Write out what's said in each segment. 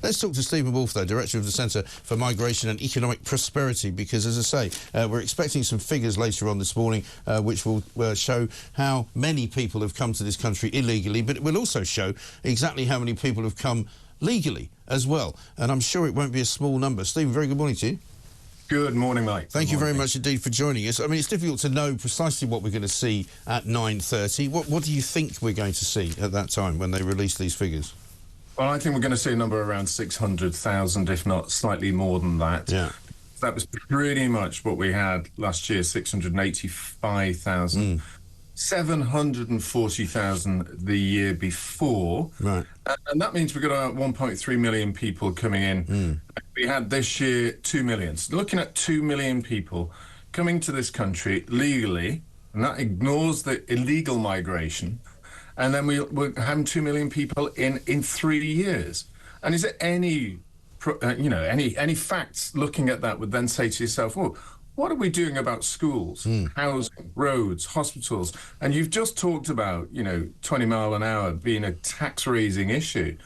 Let's talk to Stephen Wolfe, though, Director of the Centre for Migration and Economic Prosperity, because, as I say, we're expecting some figures later on this morning which will show how many people have come to this country illegally, but it will also show exactly how many people have come legally as well. And I'm sure it won't be a small number. Stephen, very good morning to you. Good morning, Mike. Thank you very much indeed for joining us. I mean, it's difficult to know precisely what we're going to see at 9:30. What do you think we're going to see at that time when they release these figures? Well, I think we're going to see a number around 600,000, if not slightly more than that. Yeah. That was pretty much what we had last year, 685,000. 740,000 the year before. Right. And that means we've got about 1.3 million people coming in. We had this year 2 million. So looking at 2 million people coming to this country legally, and that ignores the illegal migration. And then we're having 2 million people in 3 years. And is there any facts looking at that would then say to yourself, oh, what are we doing about schools, housing, roads, hospitals? And you've just talked about, 20 mile an hour being a tax-raising issue.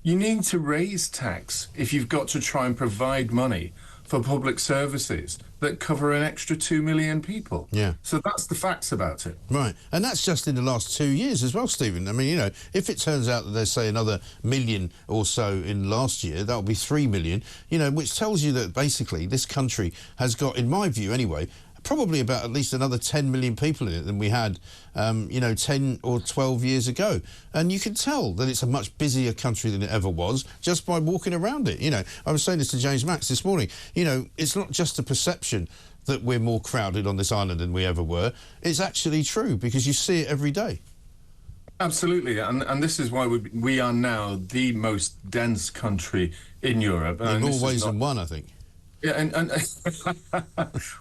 You need to raise tax if you've got to try and provide money for public services that cover an extra 2 million people. Yeah. So that's the facts about it. Right. And that's just in the last 2 years as well, Stephen. I mean, if it turns out that there's, say, another million or so in last year, that'll be 3 million, which tells you that basically this country has got, in my view anyway, probably about at least another 10 million people in it than we had, 10 or 12 years ago. And you can tell that it's a much busier country than it ever was just by walking around it. I was saying this to James Max this morning. It's not just a perception that we're more crowded on this island than we ever were. It's actually true because you see it every day. Absolutely, and this is why we are now the most dense country in Europe. In more ways than one, I think. Yeah, and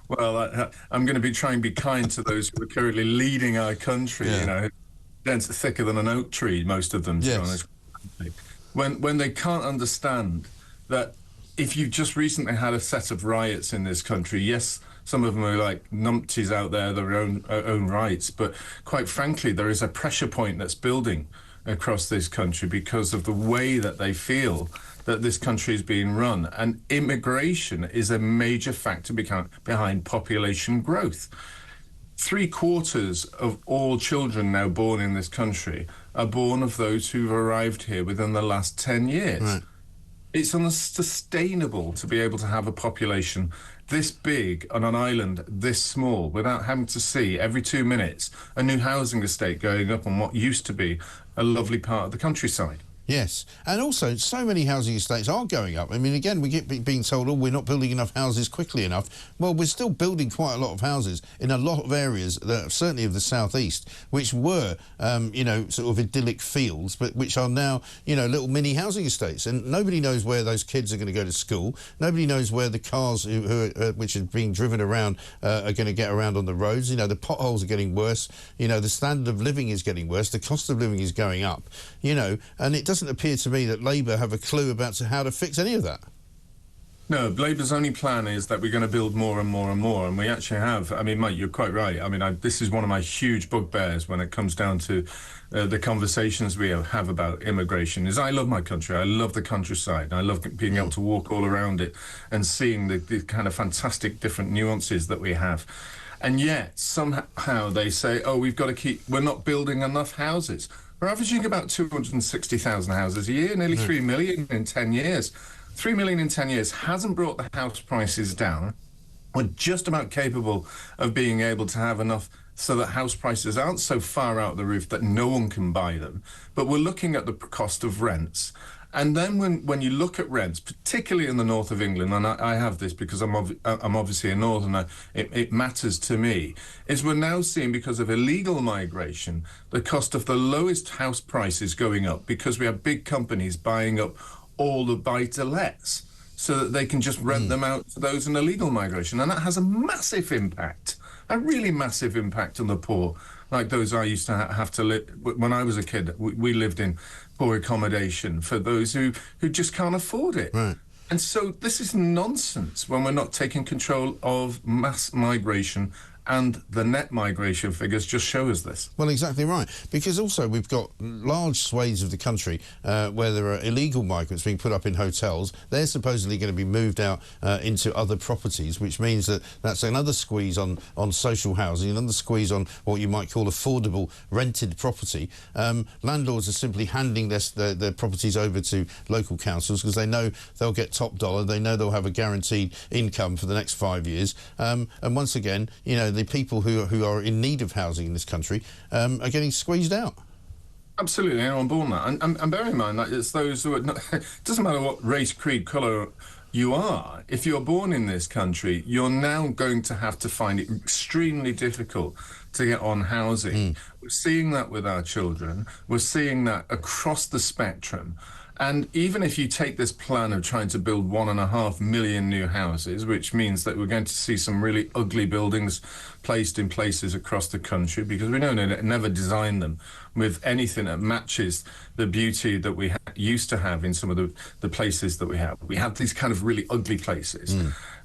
well, I'm going to try and be kind to those who are currently leading our country. Yeah. Dense, thicker than an oak tree, most of them. To be honest. When they can't understand that if you've just recently had a set of riots in this country, yes, some of them are like numpties out there, their own rights, but quite frankly, there is a pressure point that's building across this country because of the way that they feel that this country is being run, and immigration is a major factor behind population growth. 3/4 of all children now born in this country are born of those who've arrived here within the last 10 years. Right. It's unsustainable to be able to have a population this big on an island this small without having to see every 2 minutes a new housing estate going up on what used to be a lovely part of the countryside. Yes, and also so many housing estates are going up. I mean, again, we get being told, oh, we're not building enough houses quickly enough. Well, we're still building quite a lot of houses in a lot of areas, certainly of the southeast, which were, sort of idyllic fields, but which are now, little mini housing estates. And nobody knows where those kids are going to go to school. Nobody knows where the cars which are being driven around are going to get around on the roads. The potholes are getting worse. The standard of living is getting worse. The cost of living is going up. And it doesn't appear to me that Labour have a clue about how to fix any of that. No, Labour's only plan is that we're going to build more and more and more, and we actually have. I mean, Mike, you're quite right. I mean, this is one of my huge bugbears when it comes down to the conversations we have about immigration. Is I love my country. I love the countryside. I love being able to walk all around it and seeing the kind of fantastic different nuances that we have. And yet, somehow they say, oh, we're not building enough houses. We're averaging about 260,000 houses a year, nearly 3 million in 10 years. 3 million in 10 years hasn't brought the house prices down. We're just about capable of being able to have enough so that house prices aren't so far out the roof that no one can buy them. But we're looking at the cost of rents. And then when you look at rents, particularly in the north of England, and I have this because I'm obviously a northerner, it matters to me, is we're now seeing, because of illegal migration, the cost of the lowest house prices going up because we have big companies buying up all the buy-to-lets so that they can just rent them out to those in illegal migration. And that has a massive impact, a really massive impact on the poor, like those I used to have to live. When I was a kid, we lived in poor accommodation for those who just can't afford it. Right. And so this is nonsense when we're not taking control of mass migration and the net migration figures just show us this. Well, exactly right. Because also we've got large swathes of the country where there are illegal migrants being put up in hotels. They're supposedly going to be moved out into other properties, which means that that's another squeeze on social housing, another squeeze on what you might call affordable rented property. Landlords are simply handing their properties over to local councils because they know they'll get top dollar. They know they'll have a guaranteed income for the next 5 years. And once again, you know, the people who are in need of housing in this country are getting squeezed out. Absolutely, I'm on board on that. And bear in mind that it's those who are not, it doesn't matter what race, creed, colour you are. If you're born in this country, you're now going to have to find it extremely difficult to get on housing. We're seeing that with our children. We're seeing that across the spectrum. And even if you take this plan of trying to build 1.5 million new houses, which means that we're going to see some really ugly buildings placed in places across the country, because we know they never designed them with anything that matches the beauty that we used to have in some of the places that we have. We have these kind of really ugly places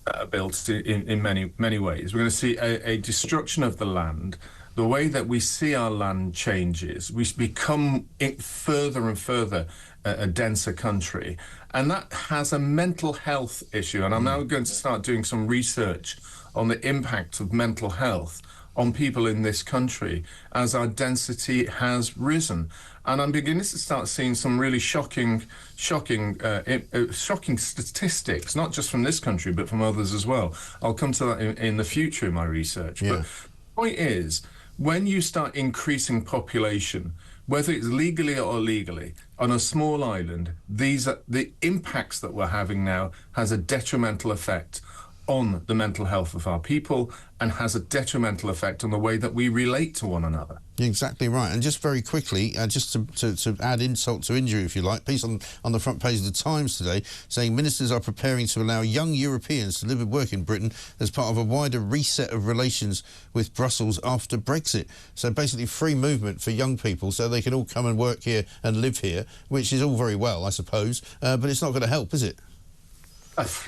that are built in many ways. We're going to see a destruction of the land. The way that we see our land changes. We become further and further a denser country, and that has a mental health issue. And I'm now going to start doing some research on the impact of mental health on people in this country as our density has risen. And I'm beginning to start seeing some really shocking statistics, not just from this country, but from others as well. I'll come to that in the future in my research. Yeah. But the point is, when you start increasing population, whether it's legally or illegally, on a small island, the impacts that we're having now has a detrimental effect on the mental health of our people and has a detrimental effect on the way that we relate to one another. Exactly right. And just very quickly, just to add insult to injury, if you like, piece on the front page of the Times today saying ministers are preparing to allow young Europeans to live and work in Britain as part of a wider reset of relations with Brussels after Brexit. So basically free movement for young people so they can all come and work here and live here, which is all very well, I suppose, but it's not going to help, is it?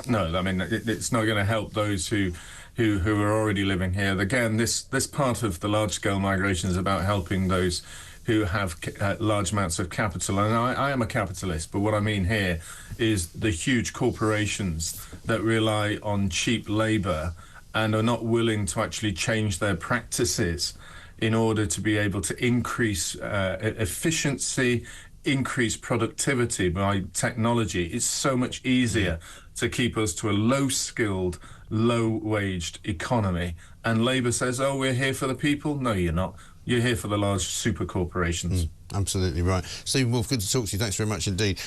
No, I mean, it's not going to help those who are already living here. Again, this part of the large-scale migration is about helping those who have large amounts of capital. And I am a capitalist, but what I mean here is the huge corporations that rely on cheap labour and are not willing to actually change their practices in order to be able to increase efficiency, increase productivity by technology. It's so much easier to keep us to a low-skilled, low-waged economy. And Labour says, oh, we're here for the people. No, you're not. You're here for the large super corporations. Absolutely right. Stephen Wolfe, good to talk to you. Thanks very much indeed.